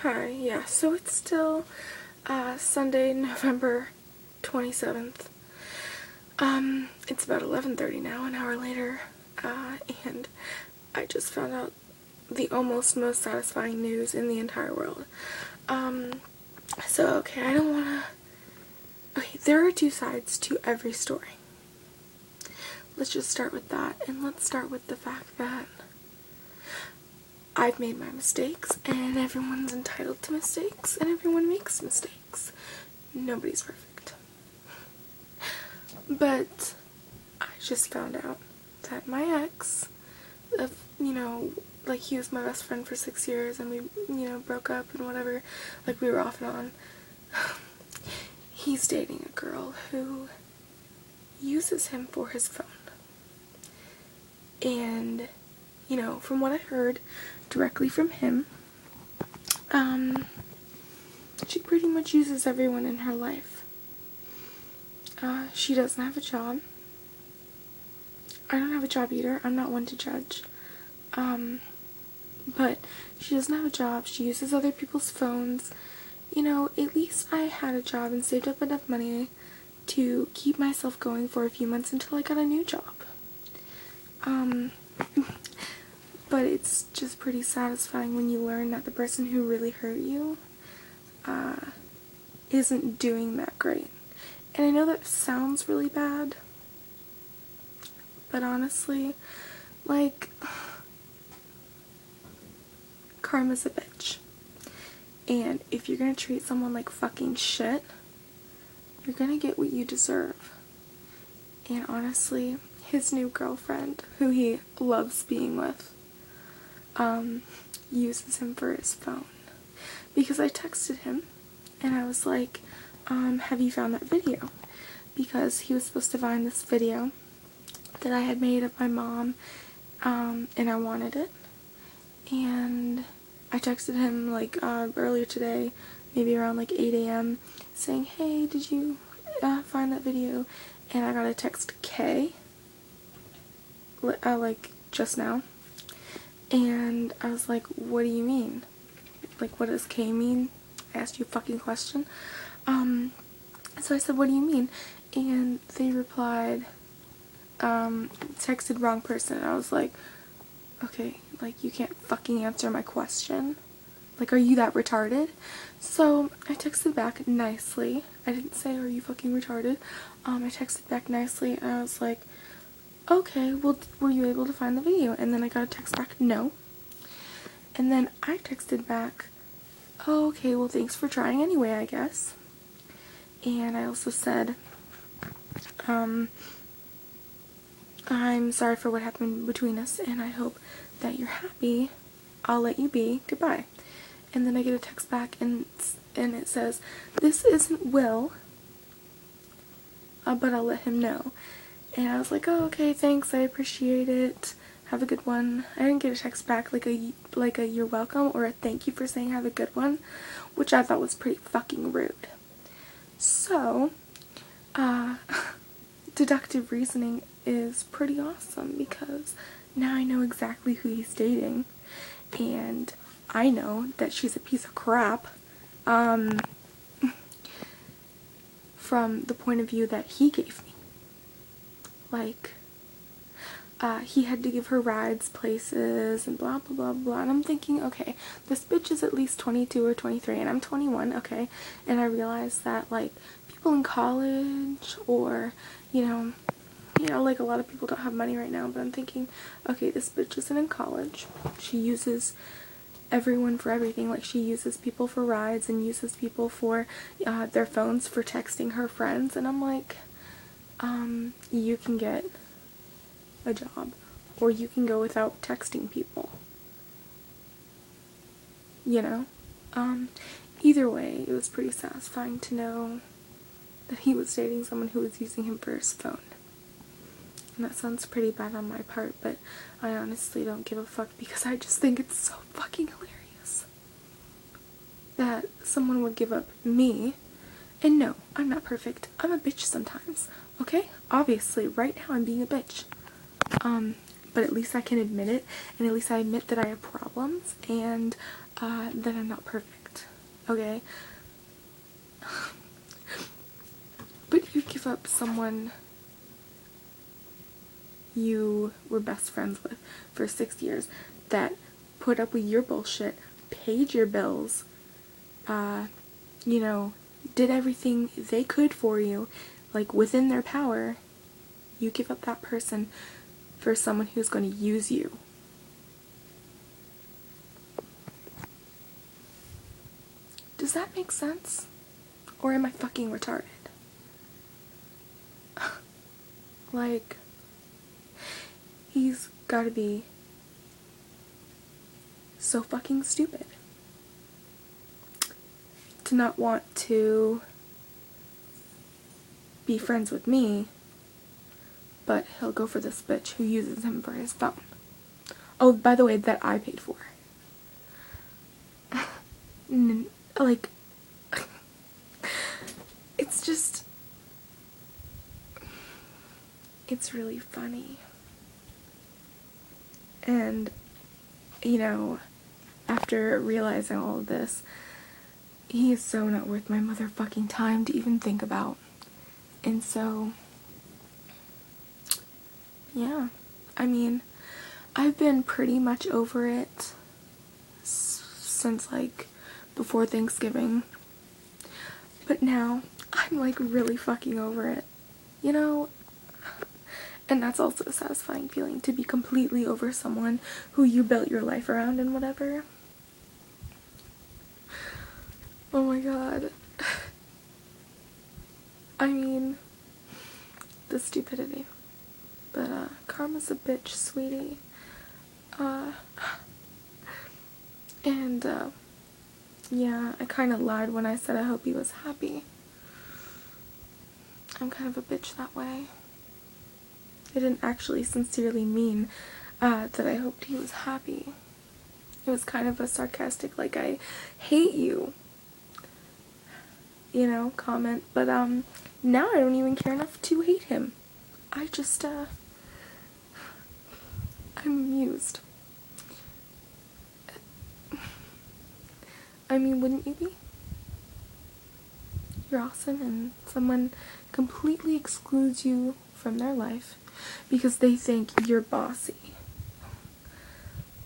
Hi, yeah, so it's still Sunday, November 27th. It's about 11:30 now, an hour later, and I just found out the almost most satisfying news in the entire world. Okay, I don't wanna... Okay, there are two sides to every story. Let's just start with that, and let's start with the fact that I've made my mistakes, and everyone's entitled to mistakes, and everyone makes mistakes. Nobody's perfect. But I just found out that my ex, like he was my best friend for 6 years, and we, broke up and whatever, like we were off and on. He's dating a girl who uses him for his phone. And, from what I heard directly from him, she pretty much uses everyone in her life. She doesn't have a job. I don't have a job either. I'm not one to judge. But she doesn't have a job. She uses other people's phones. At least I had a job and saved up enough money to keep myself going for a few months until I got a new job. But it's just pretty satisfying when you learn that the person who really hurt you isn't doing that great. And I know that sounds really bad, but honestly, like, karma's a bitch. And if you're gonna treat someone like fucking shit, you're gonna get what you deserve. And honestly, his new girlfriend, who he loves being with, uses him for his phone. Because I texted him, and I was like, have you found that video? Because he was supposed to find this video that I had made of my mom, and I wanted it. And I texted him, like, earlier today, maybe around, like, 8 a.m., saying, hey, did you find that video? And I got a text K, like, just now. And I was like, what do you mean? Like, what does K mean? I asked you a fucking question. So I said, what do you mean? And they replied, texted wrong person. And I was like, okay, like, you can't fucking answer my question. Like, are you that retarded? So I texted back nicely. I didn't say, are you fucking retarded? I texted back nicely, and I was like, okay, well, were you able to find the video? And then I got a text back, no. And then I texted back, oh, okay, well, thanks for trying anyway, I guess. And I also said, I'm sorry for what happened between us, and I hope that you're happy. I'll let you be. Goodbye. And then I get a text back, and it says, this isn't Will, but I'll let him know. And I was like, oh, okay, thanks, I appreciate it. Have a good one. I didn't get a text back like a you're welcome or a thank you for saying have a good one, which I thought was pretty fucking rude. So, deductive reasoning is pretty awesome because now I know exactly who he's dating, and I know that she's a piece of crap, from the point of view that he gave me. Like, he had to give her rides places and blah blah blah blah, and I'm thinking, okay, this bitch is at least 22 or 23 and I'm 21, okay, and I realized that, like, people in college or, like, a lot of people don't have money right now, but I'm thinking, okay, this bitch isn't in college, she uses everyone for everything. Like, she uses people for rides and uses people for their phones for texting her friends, and I'm like, you can get a job, or you can go without texting people, either way, it was pretty satisfying to know that he was dating someone who was using him for his phone. And that sounds pretty bad on my part, but I honestly don't give a fuck because I just think it's so fucking hilarious that someone would give up me. And no, I'm not perfect. I'm a bitch sometimes, okay? Obviously, right now I'm being a bitch. But at least I can admit it, and at least I admit that I have problems, and that I'm not perfect. okay? But you give up someone you were best friends with for 6 years, that put up with your bullshit, paid your bills, you know, did everything they could for you, like within their power. You give up that person for someone who's going to use you. Does that make sense? Or am I fucking retarded? Like, he's gotta be so fucking stupid to not want to be friends with me, but he'll go for this bitch who uses him for his phone. Oh, by the way, that I paid for. Like, it's just, it's really funny. And, you know, after realizing all of this, he is so not worth my motherfucking time to even think about. And so, yeah, I mean, I've been pretty much over it since, like, before Thanksgiving. But now, I'm, like, really fucking over it, you know? And that's also a satisfying feeling, to be completely over someone who you built your life around and whatever. Oh my god. I mean, the stupidity. But, karma's a bitch, sweetie. Yeah, I kind of lied when I said I hope he was happy. I'm kind of a bitch that way. I didn't actually sincerely mean that I hoped he was happy. It was kind of a sarcastic, like, I hate you, you know, comment. But now I don't even care enough to hate him. I just, I'm amused. I mean, wouldn't you be? You're awesome, and someone completely excludes you from their life because they think you're bossy.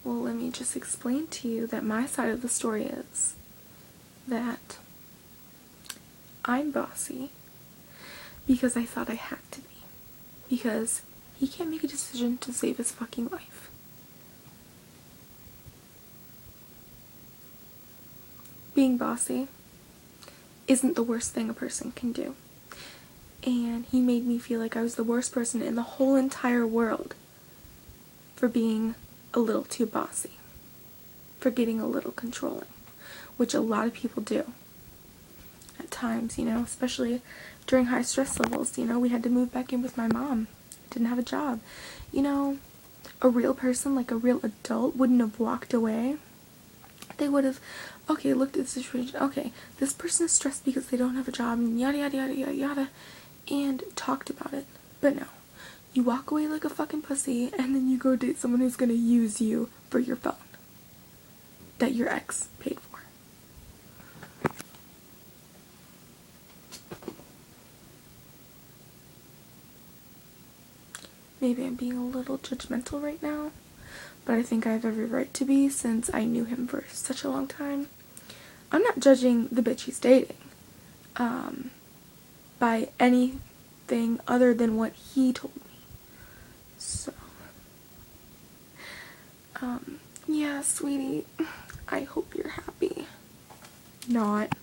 Well, let me just explain to you that my side of the story is that I'm bossy because I thought I had to be. Because he can't make a decision to save his fucking life. Being bossy isn't the worst thing a person can do. And he made me feel like I was the worst person in the whole entire world for being a little too bossy, for getting a little controlling, which a lot of people do at times, you know, especially during high stress levels. You know, we had to move back in with my mom, didn't have a job. You know, a real person, like a real adult, wouldn't have walked away. They would have, okay, looked at the situation, okay, this person is stressed because they don't have a job, and yada yada yada yada yada, and talked about it. But no, you walk away like a fucking pussy, and then you go date someone who's gonna use you for your phone that your ex paid for. Maybe I'm being a little judgmental right now, but I think I have every right to be since I knew him for such a long time. I'm not judging the bitch he's dating by anything other than what he told me. So, yeah, sweetie, I hope you're happy. Not.